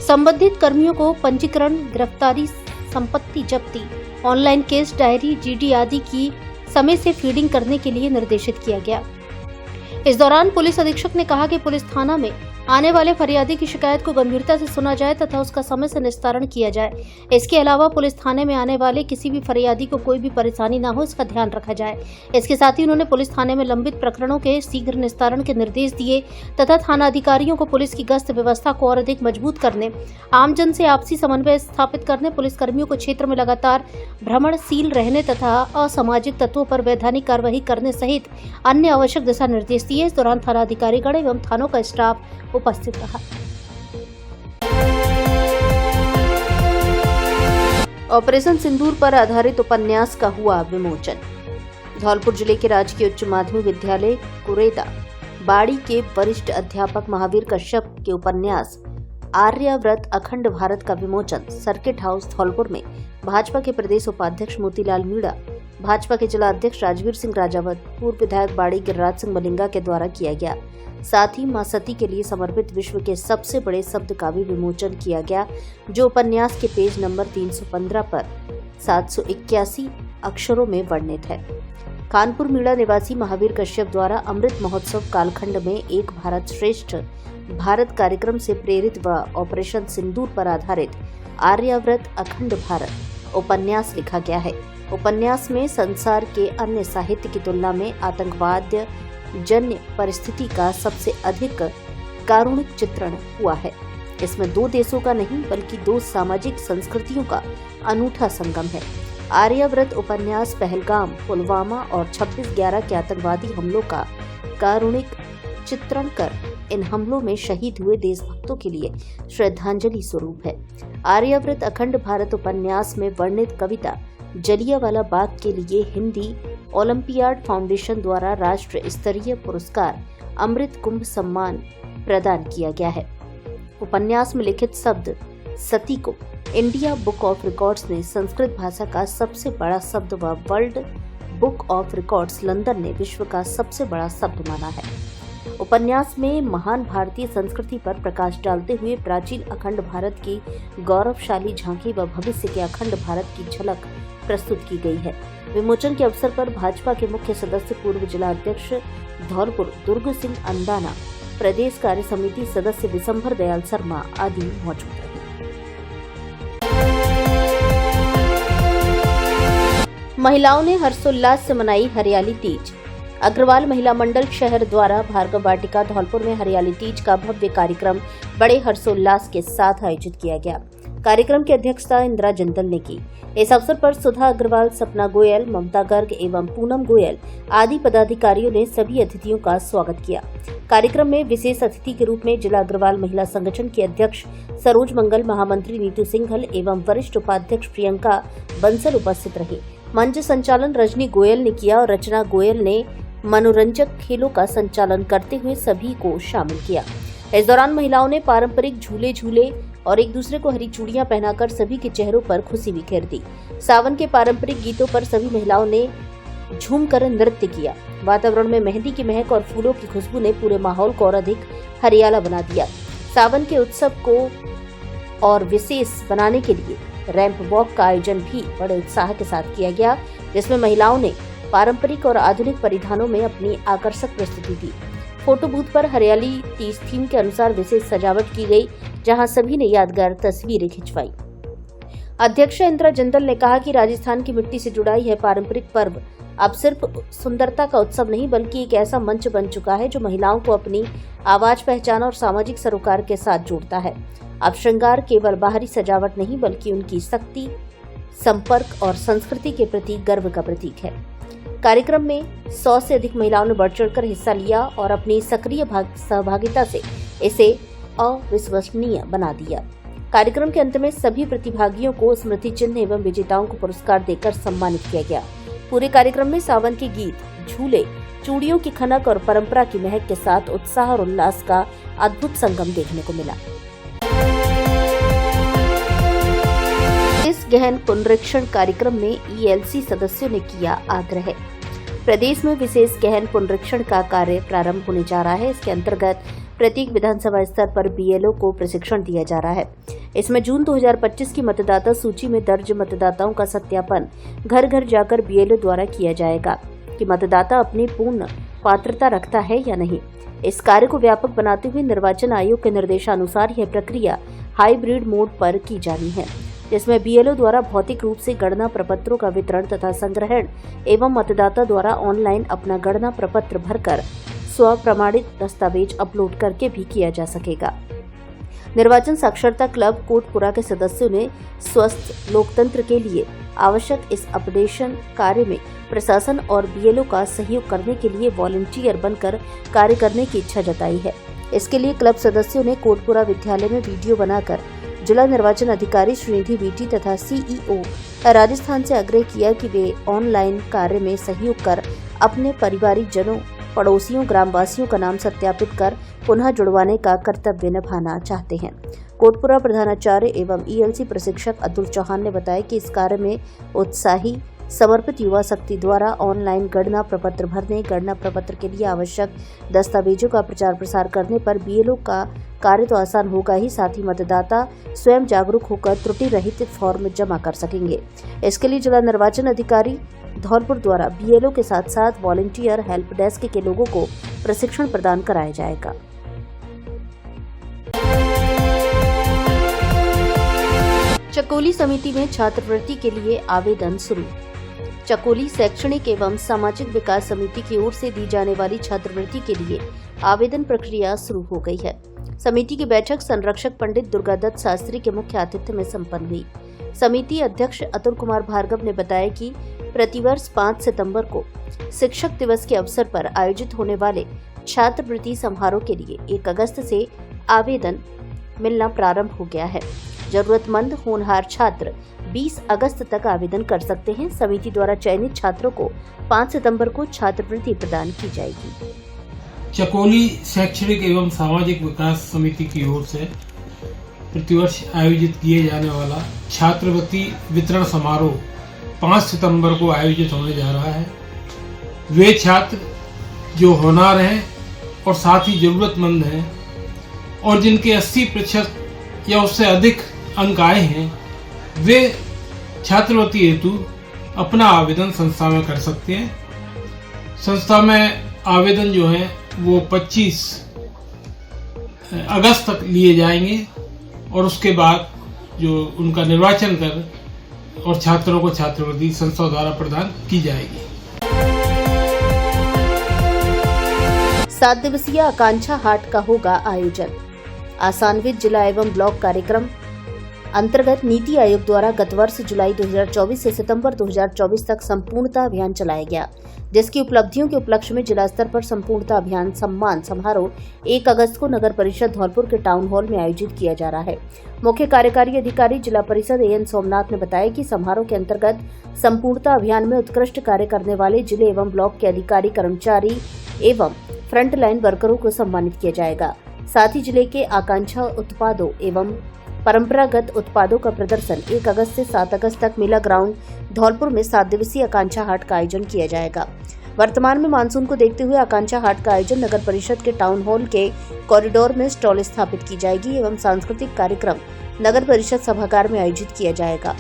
संबंधित कर्मियों को पंजीकरण, गिरफ्तारी, संपत्ति जब्ती, ऑनलाइन केस डायरी, GD आदि की समय से फीडिंग करने के लिए निर्देशित किया गया। इस दौरान पुलिस अधीक्षक ने कहा कि पुलिस थाना में आने वाले फरियादी की शिकायत को गंभीरता से सुना जाए तथा उसका समय से निस्तारण किया जाए। इसके अलावा पुलिस थाने में आने वाले किसी भी फरियादी को कोई भी परेशानी न हो, इसका ध्यान रखा जाए। इसके साथ ही उन्होंने पुलिस थाने में लंबित प्रकरणों के शीघ्र निस्तारण के निर्देश दिए तथा थाना अधिकारियों को पुलिस की गश्त व्यवस्था को और अधिक मजबूत करने, आमजन से आपसी समन्वय स्थापित करने, पुलिस कर्मियों को क्षेत्र में लगातार भ्रमणशील रहने तथा असामाजिक तत्वों पर वैधानिक कार्रवाई करने सहित अन्य आवश्यक दिशा निर्देश दिए। इस दौरान थाना अधिकारीगण एवं थानों का स्टाफ उपस्थित रहा। ऑपरेशन सिंदूर पर आधारित उपन्यास का हुआ विमोचन। धौलपुर जिले के राजकीय उच्च माध्यमिक विद्यालय कुरेदा बाड़ी के वरिष्ठ अध्यापक महावीर कश्यप के उपन्यास आर्याव्रत अखंड भारत का विमोचन सर्किट हाउस धौलपुर में भाजपा के प्रदेश उपाध्यक्ष मोतीलाल मीणा, भाजपा के जिला अध्यक्ष राजवीर सिंह राजावत, पूर्व विधायक बाड़ी गिरिराज सिंह मलिंगा के द्वारा किया गया। साथ ही मां सती के लिए समर्पित विश्व के सबसे बड़े शब्द का भी विमोचन किया गया, जो उपन्यास के पेज नंबर 315 पर 781 अक्षरों में वर्णित है। कानपुर मीणा निवासी महावीर कश्यप द्वारा अमृत महोत्सव कालखंड में एक भारत श्रेष्ठ भारत कार्यक्रम से प्रेरित व ऑपरेशन सिंदूर पर आधारित आर्याव्रत अखंड भारत उपन्यास लिखा गया है। उपन्यास में संसार के अन्य साहित्य की तुलना में आतंकवाद जन्य परिस्थिति का सबसे अधिक कारुणिक चित्रण हुआ है। इसमें दो देशों का नहीं बल्कि दो सामाजिक संस्कृतियों का अनूठा संगम है। आर्याव्रत उपन्यास पहलगाम, पुलवामा और 26/11 के आतंकवादी हमलों का कारुणिक चित्रण कर इन हमलों में शहीद हुए देशभक्तों के लिए श्रद्धांजलि स्वरूप है। आर्याव्रत अखंड भारत उपन्यास में वर्णित कविता जलियांवाला बाग के लिए हिंदी ओलंपियाड फाउंडेशन द्वारा राष्ट्र स्तरीय पुरस्कार अमृत कुंभ सम्मान प्रदान किया गया है। उपन्यास में लिखित शब्द सती को इंडिया बुक ऑफ रिकॉर्ड्स ने संस्कृत भाषा का सबसे बड़ा शब्द व world book of records London ने विश्व का सबसे बड़ा शब्द माना है। उपन्यास में महान भारतीय संस्कृति पर प्रकाश डालते हुए प्राचीन अखंड भारत की गौरवशाली झांकी व भविष्य के अखंड भारत की झलक प्रस्तुत की गई है। विमोचन के अवसर पर भाजपा के मुख्य सदस्य पूर्व जिला अध्यक्ष धौलपुर दुर्ग सिंह अंदाना, प्रदेश कार्य समिति सदस्य विशंभर दयाल शर्मा आदि मौजूद रहे। महिलाओं ने हर्षोल्लास से मनाई हरियाली तीज। अग्रवाल महिला मंडल शहर द्वारा भार्गव वाटिका धौलपुर में हरियाली तीज का भव्य कार्यक्रम बड़े हर्षोल्लास के साथ आयोजित किया गया। कार्यक्रम की अध्यक्षता इंदिरा जिंदल ने की। इस अवसर पर सुधा अग्रवाल, सपना गोयल, ममता गर्ग एवं पूनम गोयल आदि पदाधिकारियों ने सभी अतिथियों का स्वागत किया। कार्यक्रम में विशेष अतिथि के रूप में जिला अग्रवाल महिला संगठन की अध्यक्ष सरोज मंगल, महामंत्री नीतू सिंघल एवं वरिष्ठ उपाध्यक्ष प्रियंका बंसल उपस्थित रही। मंच संचालन रजनी गोयल ने किया और रचना गोयल ने मनोरंजक खेलों का संचालन करते हुए सभी को शामिल किया। इस दौरान महिलाओं ने पारंपरिक झूले झूले और एक दूसरे को हरी चूड़ियां पहनाकर सभी के चेहरों पर खुशी बिखेर दी। सावन के पारंपरिक गीतों पर सभी महिलाओं ने झूमकर नृत्य किया। वातावरण में मेहंदी की महक और फूलों की खुशबू ने पूरे माहौल को और अधिक हरियाला बना दिया। सावन के उत्सव को और विशेष बनाने के लिए रैंप वॉक का आयोजन भी बड़े उत्साह के साथ किया गया, जिसमें महिलाओं ने पारंपरिक और आधुनिक परिधानों में अपनी आकर्षक प्रस्तुति दी। फोटो बूथ पर हरियाली तीज थीम के अनुसार विशेष सजावट की गई, जहां सभी ने यादगार तस्वीरें खिंचवाई। अध्यक्ष इंदिरा जिंदल ने कहा कि राजस्थान की मिट्टी से जुड़ा यह पारंपरिक पर्व अब सिर्फ सुंदरता का उत्सव नहीं बल्कि एक ऐसा मंच बन चुका है जो महिलाओं को अपनी आवाज, पहचान और सामाजिक सरोकार के साथ जोड़ता है। अब श्रृंगार केवल बाहरी सजावट नहीं बल्कि उनकी शक्ति, संपर्क और संस्कृति के प्रति गर्व का प्रतीक है। कार्यक्रम में 100 से अधिक महिलाओं ने बढ़ चढ़कर हिस्सा लिया और अपनी सक्रिय सहभागिता से इसे अविश्वसनीय बना दिया। कार्यक्रम के अंत में सभी प्रतिभागियों को स्मृति चिन्ह एवं विजेताओं को पुरस्कार देकर सम्मानित किया गया। पूरे कार्यक्रम में सावन के गीत, झूले, चूड़ियों की खनक और परंपरा की महक के साथ उत्साह और उल्लास का अद्भुत संगम देखने को मिला। इस गहन पुनरीक्षण कार्यक्रम में ईएलसी सदस्यों ने किया आग्रह। प्रदेश में विशेष गहन पुनरीक्षण का कार्य प्रारंभ होने जा रहा है। इसके अंतर्गत प्रत्येक विधानसभा स्तर पर बीएलओ को प्रशिक्षण दिया जा रहा है। इसमें जून 2025 की मतदाता सूची में दर्ज मतदाताओं का सत्यापन घर घर जाकर बीएलओ द्वारा किया जाएगा कि मतदाता अपनी पूर्ण पात्रता रखता है या नहीं। इस कार्य को व्यापक बनाते हुए निर्वाचन आयोग के निर्देशानुसार यह प्रक्रिया हाइब्रिड मोड पर की जानी है, जिसमें बीएलओ द्वारा भौतिक रूप से गणना प्रपत्रों का वितरण तथा संग्रहण एवं मतदाता द्वारा ऑनलाइन अपना गणना प्रपत्र भरकर स्व प्रमाणित दस्तावेज अपलोड करके भी किया जा सकेगा। निर्वाचन साक्षरता क्लब कोटपुरा के सदस्यों ने स्वस्थ लोकतंत्र के लिए आवश्यक इस अपडेशन कार्य में प्रशासन और बीएलओ का सहयोग करने के लिए वॉलंटियर बनकर कार्य करने की इच्छा जताई है। इसके लिए क्लब सदस्यों ने कोटपुरा विद्यालय में वीडियो बनाकर जिला निर्वाचन अधिकारी श्रीनिधि वीटी तथा सीईओ राजस्थान से आग्रह किया कि वे ऑनलाइन कार्य में सहयोग कर अपने पारिवारिक जनों, पड़ोसियों, ग्रामवासियों का नाम सत्यापित कर पुनः जुड़वाने का कर्तव्य निभाना चाहते हैं। कोटपुरा प्रधानाचार्य एवं ईएलसी प्रशिक्षक अतुल चौहान ने बताया कि इस कार्य में उत्साही समर्पित युवा शक्ति द्वारा ऑनलाइन गणना प्रपत्र भरने, गणना प्रपत्र के लिए आवश्यक दस्तावेजों का प्रचार प्रसार करने पर बीएलओ का कार्य तो आसान होगा ही, साथ ही मतदाता स्वयं जागरूक होकर त्रुटि रहित फॉर्म जमा कर सकेंगे। इसके लिए जिला निर्वाचन अधिकारी धौलपुर द्वारा बीएलओ के साथ साथ वॉलंटियर हेल्प डेस्क के लोगों को प्रशिक्षण प्रदान कराया जाएगा। चकोली समिति में छात्रवृत्ति के लिए आवेदन शुरू। चकोली शैक्षणिक एवं सामाजिक विकास समिति की ओर से दी जाने वाली छात्रवृत्ति के लिए आवेदन प्रक्रिया शुरू हो गई है। समिति की बैठक संरक्षक पंडित दुर्गादत्त शास्त्री के मुख्य आतिथ्य में संपन्न हुई। समिति अध्यक्ष अतुल कुमार भार्गव ने बताया कि प्रतिवर्ष 5 सितंबर को शिक्षक दिवस के अवसर पर आयोजित होने वाले छात्रवृत्ति समारोह के लिए 1 अगस्त से आवेदन मिलना प्रारंभ हो गया है। जरूरतमंद होनहार छात्र 20 अगस्त तक आवेदन कर सकते हैं। समिति द्वारा चयनित छात्रों को 5 सितंबर को छात्रवृत्ति प्रदान की जाएगी। चकोली शैक्षणिक एवं सामाजिक विकास समिति की ओर से प्रतिवर्ष आयोजित किए जाने वाला छात्रवृत्ति वितरण समारोह 5 सितंबर को आयोजित होने जा रहा है। वे छात्र जो होनहार हैं और साथ ही जरूरतमंद हैं और जिनके 80% या उससे अधिक अंक आए हैं, वे छात्रवृत्ति हेतु अपना आवेदन संस्था में कर सकते हैं। संस्था में आवेदन जो है वो 25 अगस्त तक लिए जाएंगे और उसके बाद जो उनका निर्वाचन कर और छात्रों को छात्रवृत्ति संस्था द्वारा प्रदान की जाएगी। 7 दिवसीय आकांक्षा हाट का होगा आयोजन। आसानवित जिला एवं ब्लॉक कार्यक्रम अंतर्गत नीति आयोग द्वारा गत वर्ष जुलाई 2024 से सितंबर 2024 तक संपूर्णता अभियान चलाया गया, जिसकी उपलब्धियों के उपलक्ष्य में जिला स्तर पर संपूर्णता अभियान सम्मान समारोह 1 अगस्त को नगर परिषद धौलपुर के टाउन हॉल में आयोजित किया जा रहा है। मुख्य कार्यकारी अधिकारी जिला परिषद एन सोमनाथ ने बताया कि समारोह के अंतर्गत संपूर्णता अभियान में उत्कृष्ट कार्य करने वाले जिले एवं ब्लॉक के अधिकारी, कर्मचारी एवं फ्रंट लाइन वर्करों को सम्मानित किया जाएगा। साथ ही जिले के आकांक्षा उत्पादों एवं परंपरागत उत्पादों का प्रदर्शन 1 अगस्त से 7 अगस्त तक मेला ग्राउंड धौलपुर में 7 दिवसीय आकांक्षा हाट का आयोजन किया जाएगा। वर्तमान में मानसून को देखते हुए आकांक्षा हाट का आयोजन नगर परिषद के टाउन हॉल के कॉरिडोर में स्टॉल स्थापित की जाएगी एवं सांस्कृतिक कार्यक्रम नगर परिषद सभागार में आयोजित किया जाएगा।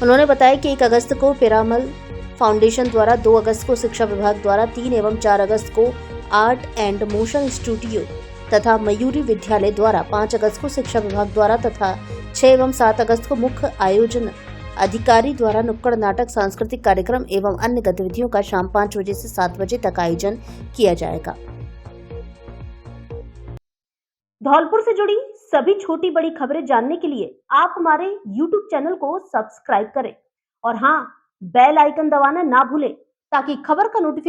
उन्होंने बताया कि 1 अगस्त को पिरामल फाउंडेशन द्वारा, 2 अगस्त को शिक्षा विभाग द्वारा, 3 एवं 4 अगस्त को आर्ट एंड मोशन स्टूडियो तथा मयूरी विद्यालय द्वारा, 5 अगस्त को शिक्षा विभाग द्वारा तथा 6 एवं 7 अगस्त को मुख्य आयोजन अधिकारी द्वारा नुक्कड़ नाटक, सांस्कृतिक कार्यक्रम एवं अन्य गतिविधियों का शाम 5 बजे से 7 बजे तक आयोजन किया जाएगा। धौलपुर से जुड़ी सभी छोटी बड़ी खबरें जानने के लिए आप हमारे YouTube चैनल को सब्सक्राइब करें और हाँ, बेल आइकन दबाना ना भूलें ताकि खबर का नोटिफिकेशन